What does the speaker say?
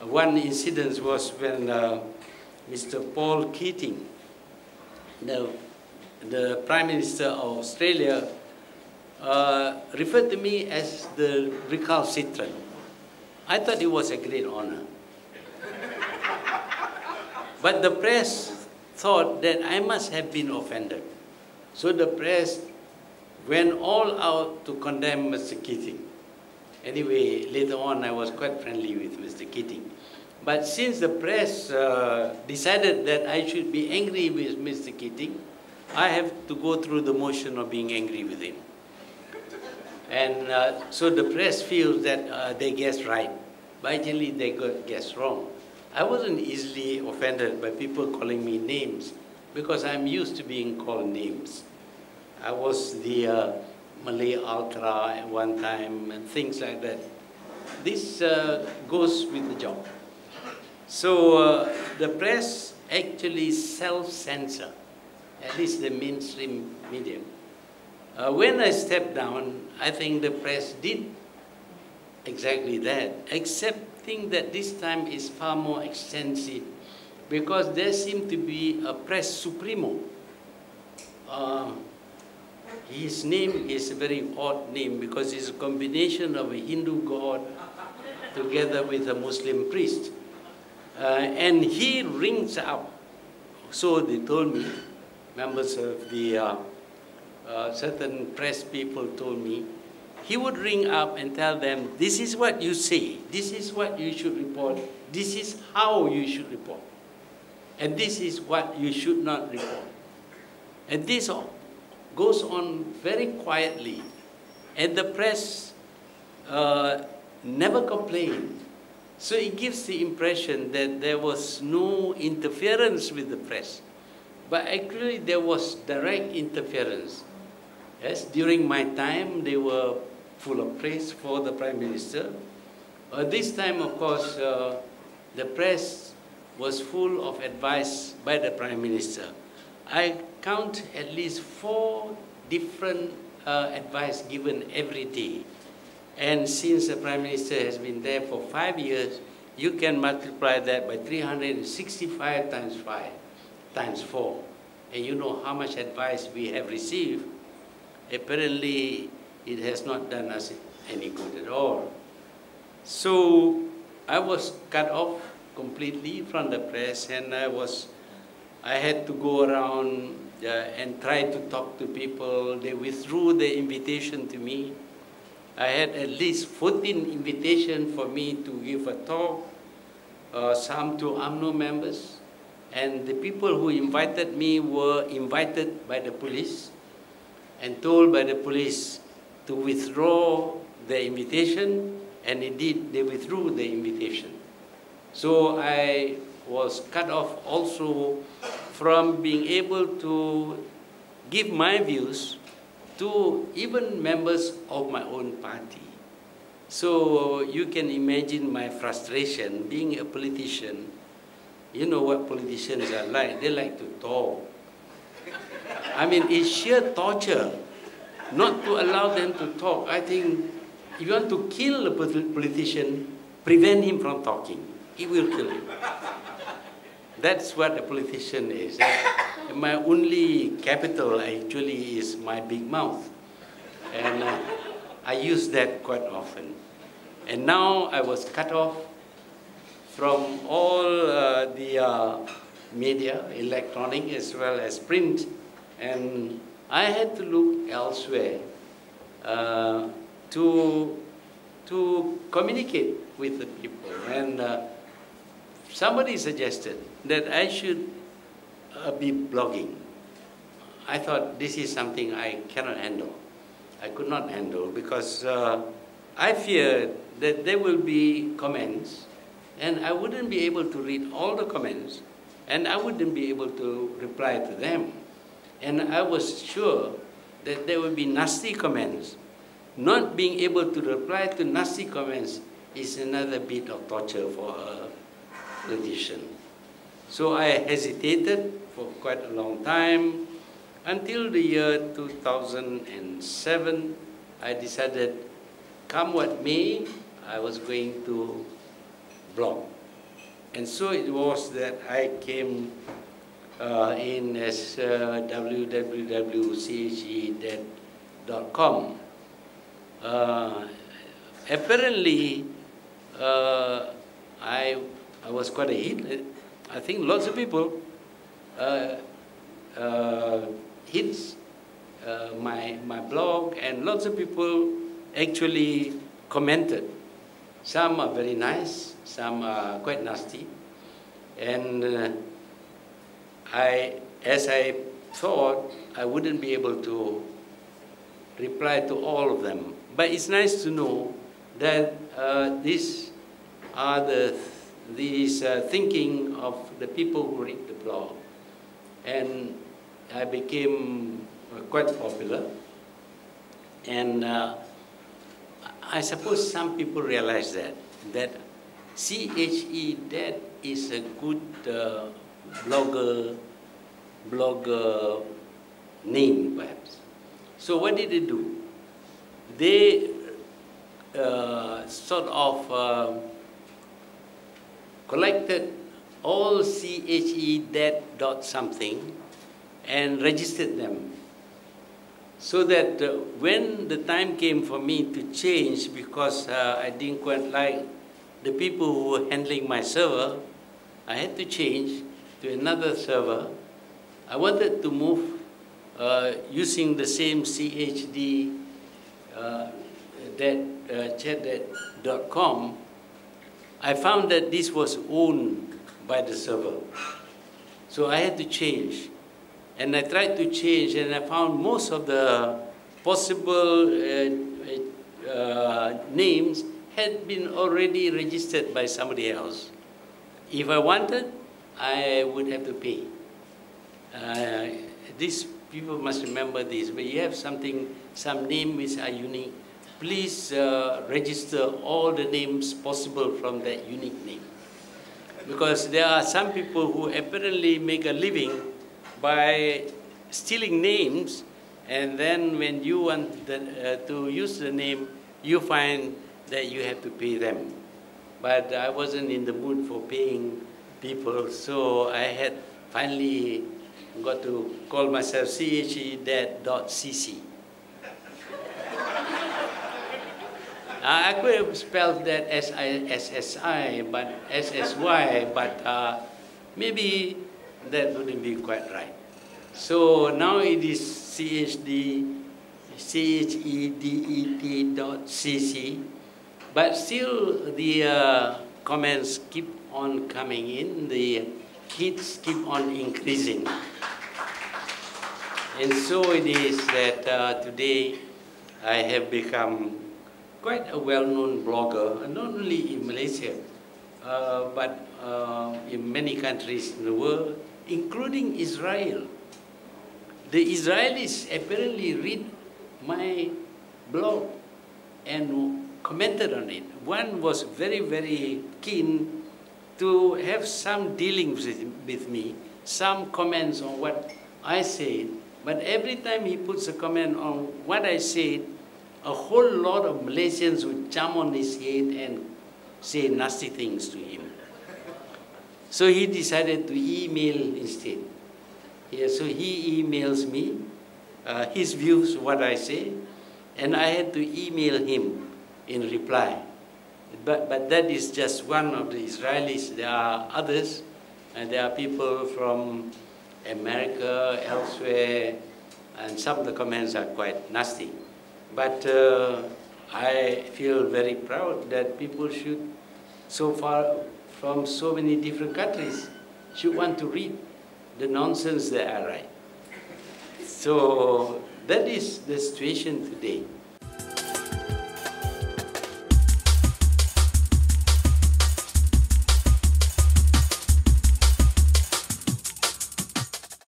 One incident was when Mr. Paul Keating, the Prime Minister of Australia, referred to me as the recalcitrant. I thought it was a great honor. But the press thought that I must have been offended. So the press went all out to condemn Mr. Keating. Anyway, later on I was quite friendly with Mr. Keating. But since the press decided that I should be angry with Mr. Keating, I have to go through the motion of being angry with him. And so the press feels that they guessed right, but actually they guessed wrong. I wasn't easily offended by people calling me names because I'm used to being called names. I was the Malay Ultra at one time and things like that. This goes with the job. So the press actually self-censor, at least the mainstream media. When I stepped down, I think the press did exactly that, excepting that this time is far more extensive because there seemed to be a press supremo. His name is a very odd name because it's a combination of a Hindu god together with a Muslim priest. And he rings up, so they told me, members of the certain press people told me, he would ring up and tell them, this is what you say, this is what you should report, this is how you should report, and this is what you should not report. And this goes on very quietly, and the press never complained. So it gives the impression that there was no interference with the press. But actually there was direct interference. Yes, during my time they were full of praise for the Prime Minister. This time, of course, the press was full of advice by the Prime Minister. I count at least 4 different advice given every day. And since the Prime Minister has been there for 5 years, you can multiply that by 365 times 5, times 4. And you know how much advice we have received. Apparently, it has not done us any good at all. So I was cut off completely from the press, and I had to go around and try to talk to people. They withdrew the invitation to me. I had at least 14 invitations for me to give a talk, some to UMNO members. And the people who invited me were invited by the police and told by the police to withdraw the invitation, and indeed they withdrew the invitation. So I was cut off also from being able to give my views to even members of my own party. So you can imagine my frustration being a politician. You know what politicians are like. They like to talk. I mean, it's sheer torture not to allow them to talk. I think if you want to kill a politician, prevent him from talking. He will kill him. That's what a politician is. My only capital actually is my big mouth. And I use that quite often. And now I was cut off from all the media, electronic as well as print. And I had to look elsewhere to communicate with the people. And somebody suggested that I should be blogging. I thought this is something I cannot handle. I could not handle because I feared that there will be comments and I wouldn't be able to read all the comments and I wouldn't be able to reply to them. And I was sure that there would be nasty comments. Not being able to reply to nasty comments is another bit of torture for a politician. So I hesitated for quite a long time until the year 2007. I decided, come what may, I was going to blog. And so it was that I came in as www.chedat.com. Apparently, I was quite a hit. I think lots of people hits my blog, and lots of people actually commented. Some are very nice, some are quite nasty. And as I thought, I wouldn't be able to reply to all of them. But it's nice to know that these are these thinking of the people who read the blog. And I became quite popular. And I suppose some people realize that that is a good blogger name, perhaps. So what did they do? They sort of collected all that something and registered them, so that when the time came for me to change, because I didn't quite like the people who were handling my server, I had to change to another server. I wanted to move using the same CHD chat.com. I found that this was owned by the server. So I had to change. And I tried to change, and I found most of the possible names had been already registered by somebody else. If I wanted, I would have to pay. These people must remember this. When you have some names which are unique, please register all the names possible from that unique name. Because there are some people who apparently make a living by stealing names, and then when you want to use the name, you find that you have to pay them. But I wasn't in the mood for paying people, so I had finally got to call myself CHEDAD.cc. I could have spelled that SSI, but SSY, but maybe that wouldn't be quite right. So now it is CHEDET.cc, but still the comments keep on coming in, the hits keep on increasing. And so it is that today I have become quite a well-known blogger, not only in Malaysia, but in many countries in the world, including Israel. The Israelis apparently read my blog and commented on it. One was very, very keen to have some dealings with me, some comments on what I said, but every time he puts a comment on what I said, a whole lot of Malaysians would jump on his head and say nasty things to him. So he decided to email instead. Yeah, so he emails me his views, what I say, and I had to email him in reply. But that is just one of the Israelis. There are others, and there are people from America, elsewhere, and some of the comments are quite nasty. But I feel very proud that people should, so far from so many different countries, should want to read the nonsense that I write. So that is the situation today.